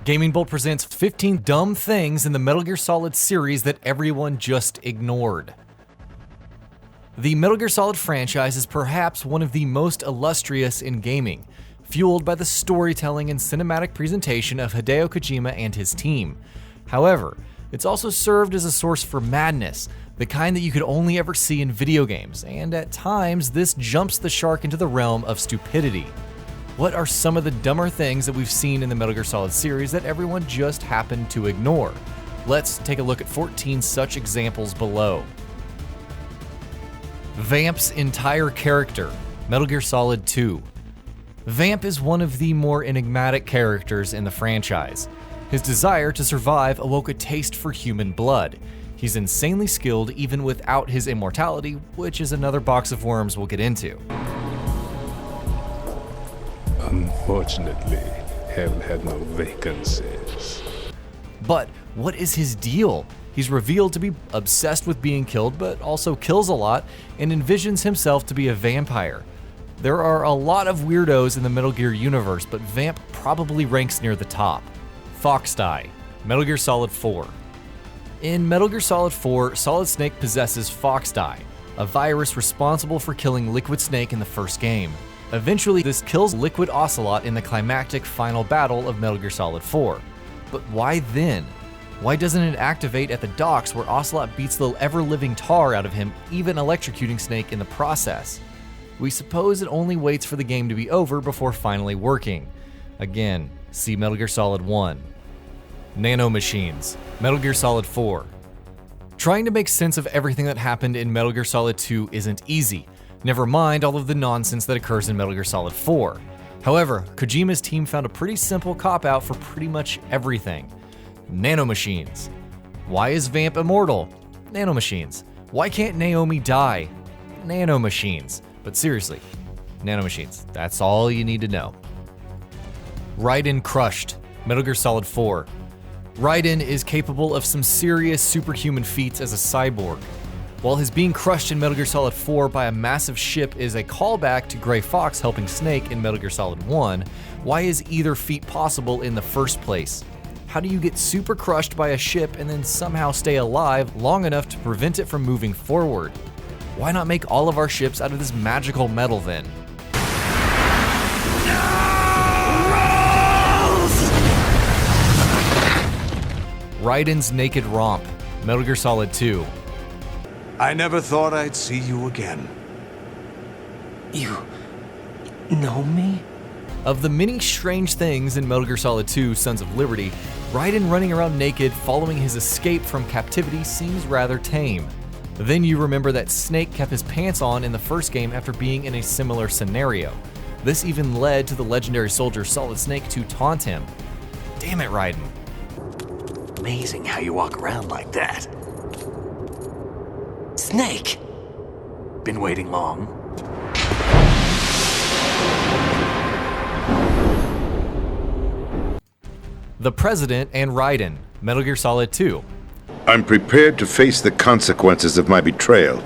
GamingBolt presents 15 dumb things in the Metal Gear Solid series that everyone just ignored. The Metal Gear Solid franchise is perhaps one of the most illustrious in gaming, fueled by the storytelling and cinematic presentation of Hideo Kojima and his team. However, it's also served as a source for madness, the kind that you could only ever see in video games, and at times this jumps the shark into the realm of stupidity. What are some of the dumber things that we've seen in the Metal Gear Solid series that everyone just happened to ignore? Let's take a look at 14 such examples below. VAMP'S entire character, Metal Gear Solid 2. VAMP is one of the more enigmatic characters in the franchise. His desire to survive awoke a taste for human blood. He's insanely skilled even without his immortality, which is another box of worms we'll get into. Unfortunately, hell had no vacancies. But what is his deal? He's revealed to be obsessed with being killed, but also kills a lot and envisions himself to be a vampire. There are a lot of weirdos in the Metal Gear universe, but Vamp probably ranks near the top. Fox Die, Metal Gear Solid 4. In Metal Gear Solid 4, Solid Snake possesses Fox Die, a virus responsible for killing Liquid Snake in the first game. Eventually, this kills Liquid Ocelot in the climactic final battle of Metal Gear Solid 4. But why then? Why doesn't it activate at the docks where Ocelot beats the ever-living tar out of him, even electrocuting Snake in the process? We suppose it only waits for the game to be over before finally working. Again, see Metal Gear Solid 1. NANOMACHINES, Metal Gear Solid 4. Trying to make sense of everything that happened in Metal Gear Solid 2 isn't easy. Never mind all of the nonsense that occurs in Metal Gear Solid 4. However, Kojima's team found a pretty simple cop-out for pretty much everything. Nanomachines. Why is Vamp immortal? Nanomachines. Why can't Naomi die? Nanomachines. But seriously, nanomachines. That's all you need to know. RAIDEN crushed, Metal Gear Solid 4. RAIDEN is capable of some serious superhuman feats as a cyborg. While his being crushed in Metal Gear Solid 4 by a massive ship is a callback to Gray Fox helping Snake in Metal Gear Solid 1, why is either feat possible in the first place? How do you get super crushed by a ship and then somehow stay alive long enough to prevent it from moving forward? Why not make all of our ships out of this magical metal then? Raiden's naked romp, Metal Gear Solid 2. I never thought I'd see you again. You know me? Of the many strange things in Metal Gear Solid 2 Sons of Liberty, Raiden running around naked following his escape from captivity seems rather tame. Then you remember that Snake kept his pants on in the first game after being in a similar scenario. This even led to the legendary soldier Solid Snake to taunt him. Damn it, Raiden. Amazing how you walk around like that. Snake! Been waiting long? The President and Raiden, Metal Gear Solid 2. I'm prepared to face the consequences of my betrayal.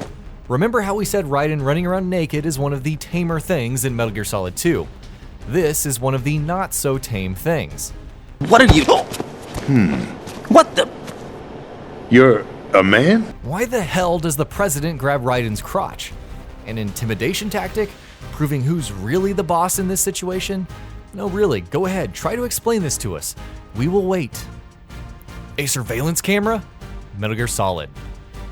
Remember how we said Raiden running around naked is one of the tamer things in Metal Gear Solid 2? This is one of the not-so-tame things. What are you? What the? You're a man? Why the hell does the President grab Raiden's crotch? An intimidation tactic? Proving who's really the boss in this situation? No, really, go ahead, try to explain this to us. We will wait. A surveillance camera? Metal Gear Solid.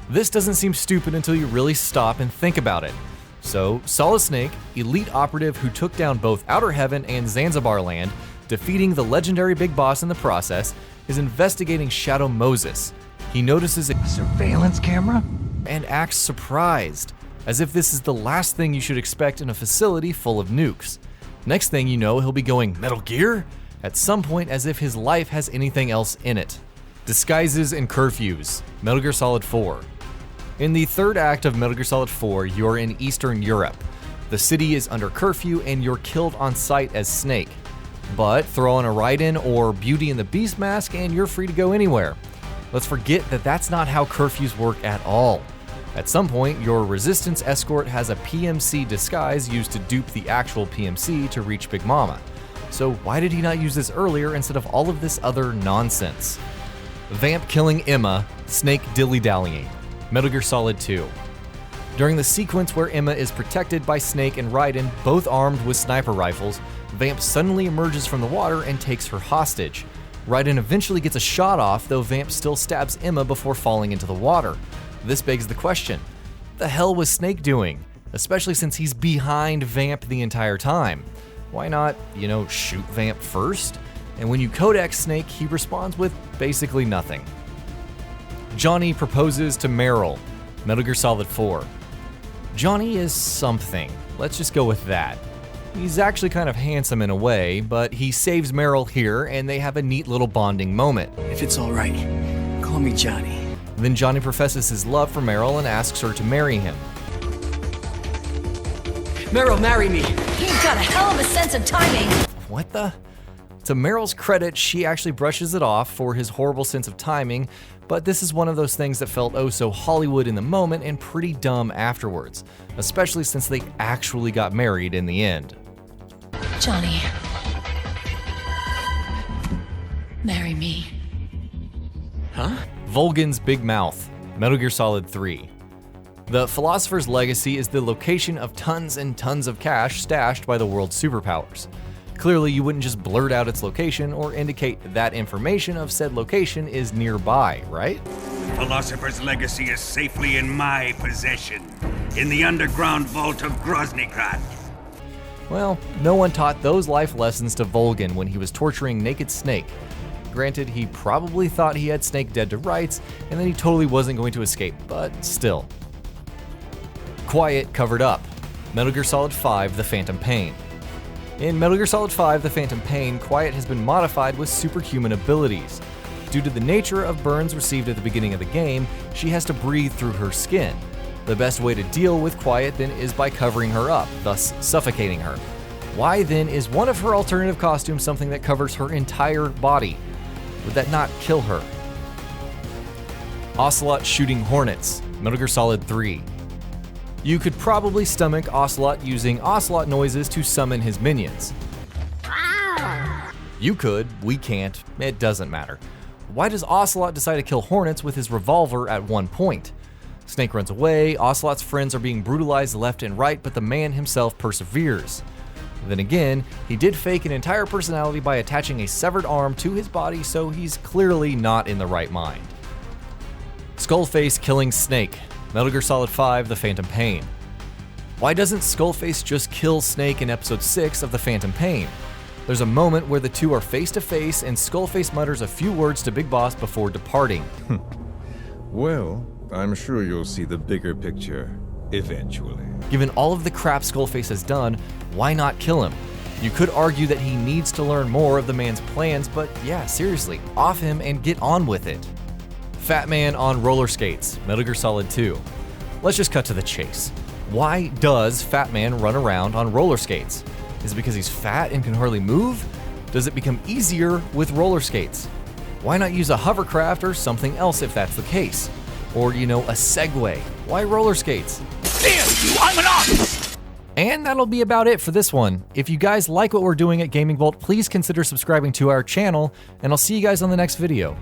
This doesn't seem stupid until you really stop and think about it. So, Solid Snake, elite operative who took down both Outer Heaven and Zanzibar Land, defeating the legendary big boss in the process, is investigating Shadow Moses. He notices a Surveillance camera? and acts surprised, as if this is the last thing you should expect in a facility full of nukes. Next thing you know, he'll be going, Metal Gear? At some point, as if his life has anything else in it. Disguises and curfews, Metal Gear Solid 4. In the third act of Metal Gear Solid 4, you're in Eastern Europe. The city is under curfew and you're killed on sight as Snake. But throw on a Raiden or Beauty and the Beast mask and you're free to go anywhere. Let's forget that that's not how curfews work at all. At some point, your resistance escort has a PMC disguise used to dupe the actual PMC to reach Big Mama. so why did he not use this earlier instead of all of this other nonsense? Vamp killing Emma, Snake dilly-dallying. Metal Gear Solid 2. During the sequence where Emma is protected by Snake and Raiden, both armed with sniper rifles, Vamp suddenly emerges from the water and takes her hostage. Raiden eventually gets a shot off, though Vamp still stabs Emma before falling into the water. This begs the question, what the hell was Snake doing? Especially since he's behind Vamp the entire time. Why not, shoot Vamp first? And when you codex Snake, he responds with basically nothing. Johnny proposes to MERYL, Metal Gear Solid 4. Johnny is something, let's just go with that. He's actually kind of handsome in a way, but he saves MERYL here and they have a neat little bonding moment. If it's alright, call me Johnny. Then Johnny professes his love for MERYL and asks her to marry him. MERYL, marry me! You've got a hell of a sense of timing! What the? To MERYL's credit, she actually brushes it off for his horrible sense of timing, but this is one of those things that felt oh so Hollywood in the moment and pretty dumb afterwards, especially since they actually got married in the end. Johnny. Marry me. Huh? Volgan's Big Mouth, Metal Gear Solid 3. The Philosopher's Legacy is the location of tons and tons of cash stashed by the world's superpowers. Clearly, you wouldn't just blurt out its location or indicate that information of said location is nearby, right? Philosopher's Legacy is safely in my possession, in the underground vault of Groznygrad. Well, no one taught those life lessons to Volgan when he was torturing Naked Snake. Granted, he probably thought he had Snake dead to rights, and then he totally wasn't going to escape, but still. Quiet covered up, Metal Gear Solid 5: The Phantom Pain. In Metal Gear Solid 5: The Phantom Pain, Quiet has been modified with superhuman abilities. Due to the nature of burns received at the beginning of the game, she has to breathe through her skin. The best way to deal with Quiet then is by covering her up, thus suffocating her. Why then is one of her alternative costumes something that covers her entire body? Would that not kill her? Ocelot shooting Hornets, Metal Gear Solid 3. You could probably stomach Ocelot using Ocelot noises to summon his minions. You could, we can't, it doesn't matter. Why does Ocelot decide to kill Hornets with his revolver at one point? Snake runs away, Ocelot's friends are being brutalized left and right, but the man himself perseveres. Then again, he did fake an entire personality by attaching a severed arm to his body, so he's clearly not in the right mind. SKULLFACE killing Snake, Metal Gear Solid 5: The Phantom Pain. Why doesn't SKULLFACE just kill Snake in Episode 6 of The Phantom Pain? There's a moment where the two are face to face and SKULLFACE mutters a few words to Big Boss before departing. Well, I'm sure you'll see the bigger picture eventually. Given all of the crap SKULLFACE has done, why not kill him? You could argue that he needs to learn more of the man's plans, but yeah, seriously, off him and get on with it. FATMAN on roller skates, Metal Gear Solid 2. Let's just cut to the chase. Why does FATMAN run around on roller skates? Is it because he's fat and can hardly move? Does it become easier with roller skates? Why not use a hovercraft or something else if that's the case? Or, a Segway. Why roller skates? Damn you, I'm an ox! And that'll be about it for this one. If you guys like what we're doing at GamingBolt, please consider subscribing to our channel, and I'll see you guys on the next video.